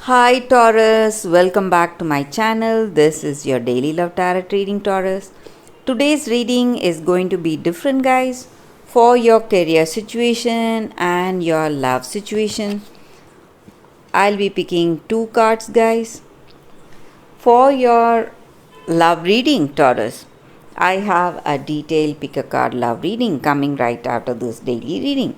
Hi Taurus, welcome back to my channel. This is your daily love tarot reading, Taurus. Today's reading is going to be different, guys, for your career situation and your love situation. I'll be picking two cards, guys. For your love reading, Taurus, I have a detailed pick a card love reading coming right after this daily reading.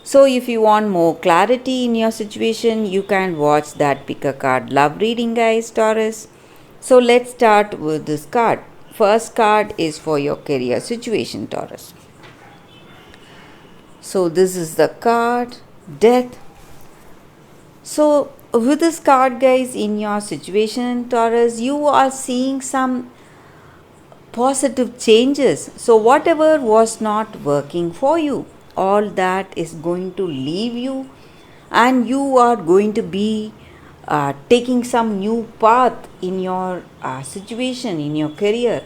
So, if you want more clarity in your situation, you can watch that pick a card love reading, guys, Taurus. So, let's start with this card. First card is for your career situation, Taurus. So, this is the card Death. So, with this card, guys, in your situation, Taurus, you are seeing some positive changes. So, whatever was not working for you, all that is going to leave you, and you are going to be taking some new path in your situation, in your career,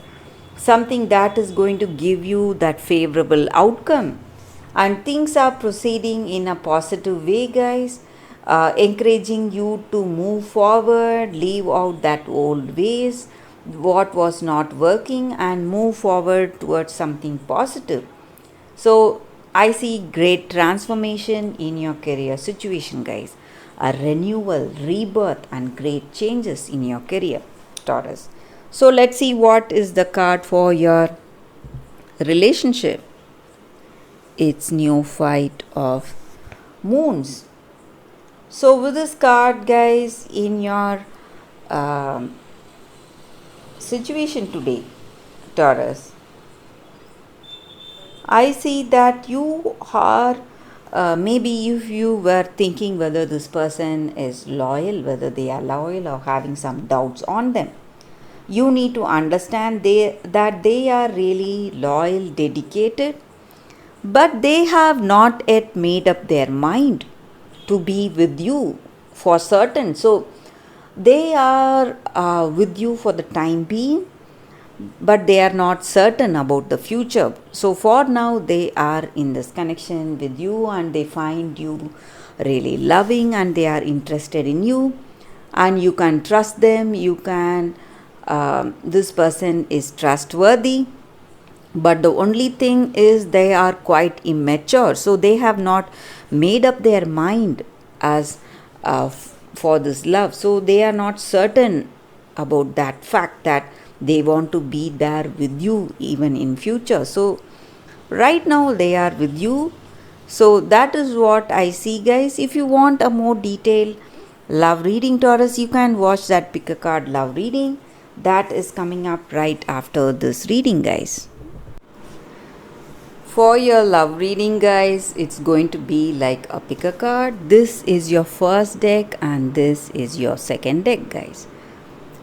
something that is going to give you that favorable outcome. And things are proceeding in a positive way, guys, encouraging you to move forward, leave out that old ways, what was not working, and move forward towards something positive. So, I see great transformation in your career situation, guys. A renewal, rebirth, and great changes in your career, Taurus. So, let's see what is the card for your relationship. It's new fight of moons. So, with this card, guys, in your um, situation today, Taurus, I see that you are maybe if you were thinking whether this person is loyal, whether they are loyal, or having some doubts on them, you need to understand that they are really loyal, dedicated, but they have not yet made up their mind to be with you for certain. So they are with you for the time being, but they are not certain about the future. So for now, they are in this connection with you, and they find you really loving, and they are interested in you, and you can trust them. You can, this person is trustworthy, but the only thing is they are quite immature, so they have not made up their mind as for this love. So they are not certain about that fact that they want to be there with you even in future. So right now they are with you. So that is what I see, guys. If you want a more detailed love reading, Taurus, you can watch that pick a card love reading that is coming up right after this reading, guys. For your love reading, guys, it's going to be like a pick a card. This is your first deck, and this is your second deck, guys.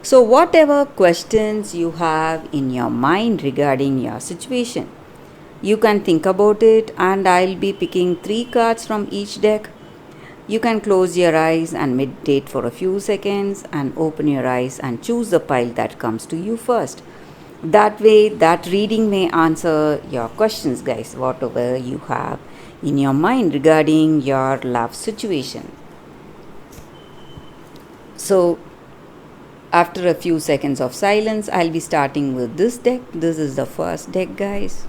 So, whatever questions you have in your mind regarding your situation, you can think about it, and I'll be picking 3 cards from each deck. You can close your eyes and meditate for a few seconds, and open your eyes and choose the pile that comes to you first. That way, that reading may answer your questions, guys, whatever you have in your mind regarding your love situation. So, after a few seconds of silence, I'll be starting with this deck. This is the first deck, guys.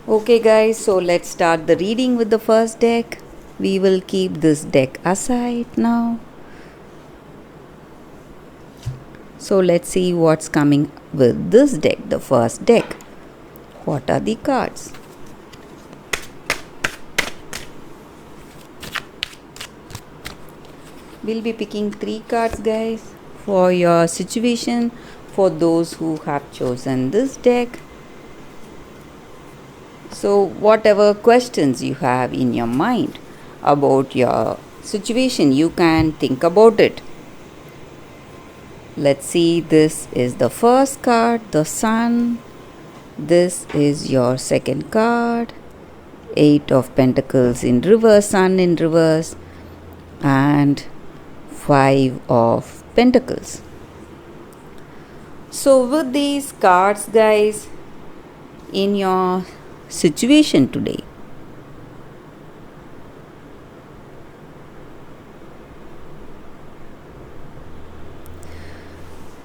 Okay, guys, so let's start the reading with the first deck. We will keep this deck aside now. So let's see what's coming with this deck, the first deck. What are the cards? We'll be picking 3 cards, guys, for your situation, for those who have chosen this deck. So whatever questions you have in your mind about your situation, you can think about it. Let's see, this is the first card, the Sun. This is your second card, 8 of Pentacles in reverse, Sun in reverse, and 5 of Pentacles. So with these cards, guys, in your situation today.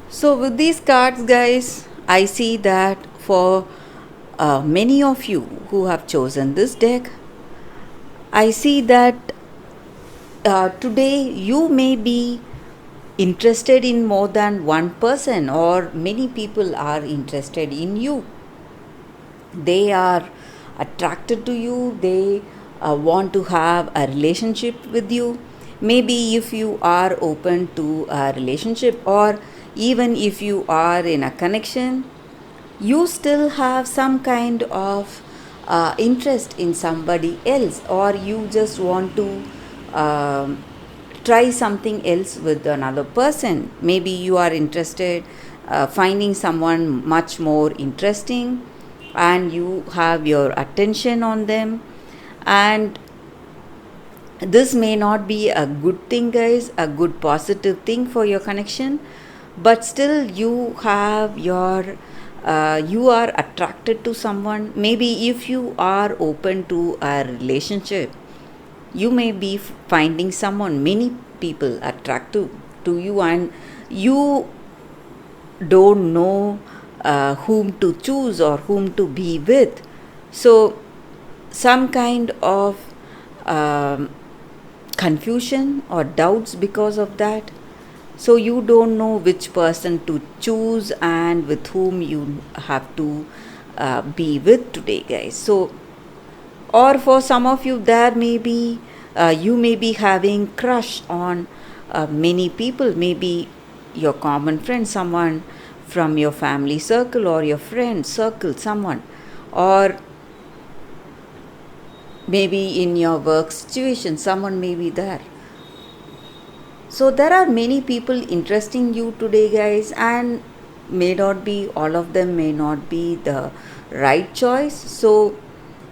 So, with these cards, guys, I see that for many of you who have chosen this deck, I see that today you may be interested in more than one person, or many people are interested in you. They are attracted to you, they want to have a relationship with you. Maybe if you are open to a relationship, or even if you are in a connection, you still have some kind of interest in somebody else, or you just want to um, try something else with another person. Maybe you are interested finding someone much more interesting, and you have your attention on them. And this may not be a good thing, guys, a good positive thing for your connection, but still you have your you are attracted to someone. Maybe if you are open to a relationship, you may be finding someone, many people attractive to you, and you don't know whom to choose or whom to be with. So some kind of um, confusion or doubts because of that. So you don't know which person to choose and with whom you have to be with today, guys. So, or for some of you, there may be you may be having crush on many people. Maybe your common friend, someone from your family circle or your friend circle, someone, or maybe in your work situation, someone may be there. So there are many people interesting you today, guys, and may not be all of them may not be the right choice. So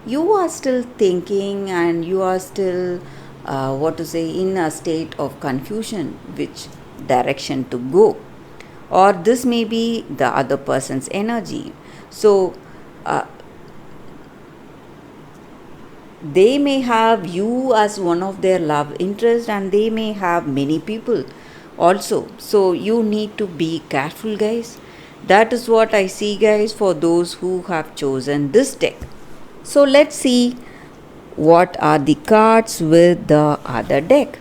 you are still thinking, and you are still what to say, in a state of confusion which direction to go, or this may be the other person's energy. So uh, they may have you as one of their love interest, and they may have many people also. So you need to be careful, guys. That is what I see, guys, for those who have chosen this deck. So let's see what are the cards with the other deck.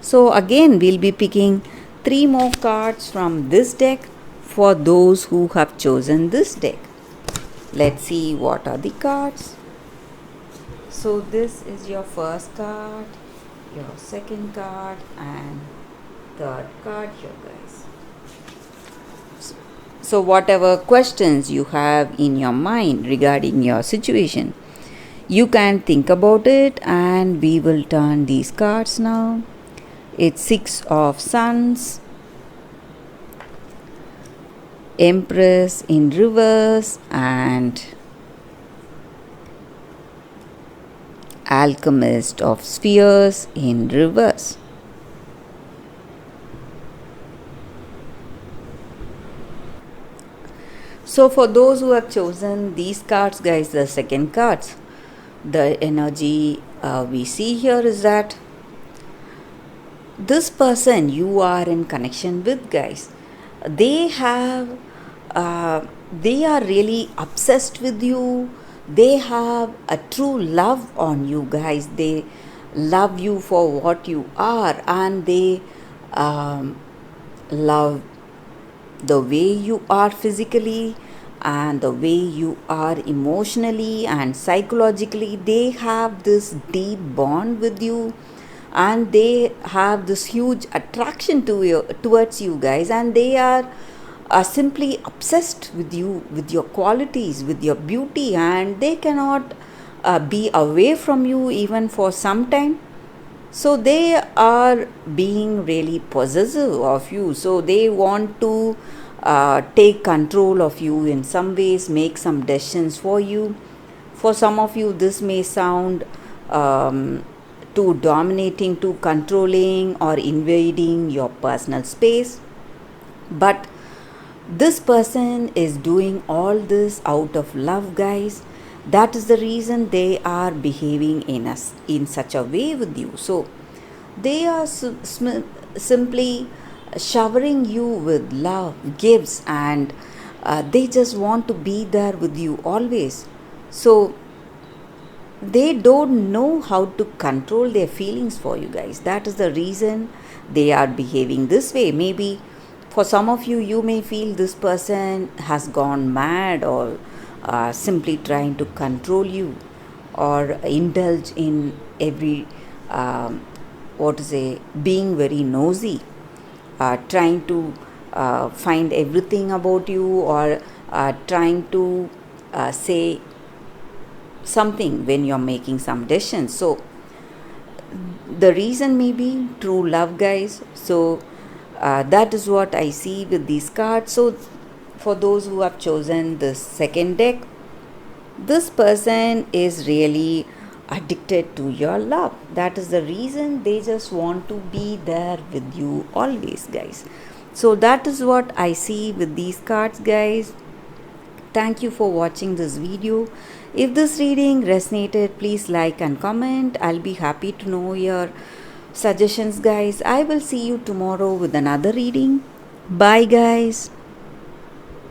So again, we'll be picking 3 more cards from this deck for those who have chosen this deck. Let's see what are the cards. So this is your first card, your second card, and third card here, guys. So whatever questions you have in your mind regarding your situation, you can think about it, and we will turn these cards now. It's 6 of Swords, Empress in reverse, and Alchemist of Spheres in reverse. So for those who have chosen these cards, guys, the second cards, the energy we see here is that this person you are in connection with, guys, they have they are really obsessed with you. They have a true love on you, guys. They love you for what you are, and they love the way you are physically, and the way you are emotionally and psychologically. They have this deep bond with you, and they have this huge attraction to you, towards you, guys, and they are simply obsessed with you, with your qualities, with your beauty, and they cannot be away from you even for some time. So they are being really possessive of you. So they want to take control of you in some ways, make some decisions for you. For some of you, this may sound too dominating, too controlling, or invading your personal space. But This person is doing all this out of love, guys. That is the reason they are behaving in us in such a way with you. So they are simply showering you with love, gifts, and they just want to be there with you always. So they don't know how to control their feelings for you guys. That is the reason they are behaving this way. Maybe for some of you, you may feel this person has gone mad, or simply trying to control you, or indulge in every what to say, being very nosy, trying to find everything about you, or trying to say something when you're making some decisions. So the reason may be true love, guys. So that is what I see with these cards. So for those who have chosen the second deck, this person is really addicted to your love. That is the reason they just want to be there with you always, guys. So that is what I see with these cards, guys. Thank you for watching this video. If this reading resonated, please like and comment. I'll be happy to know your suggestions, guys. I will see you tomorrow with another reading. Bye, guys.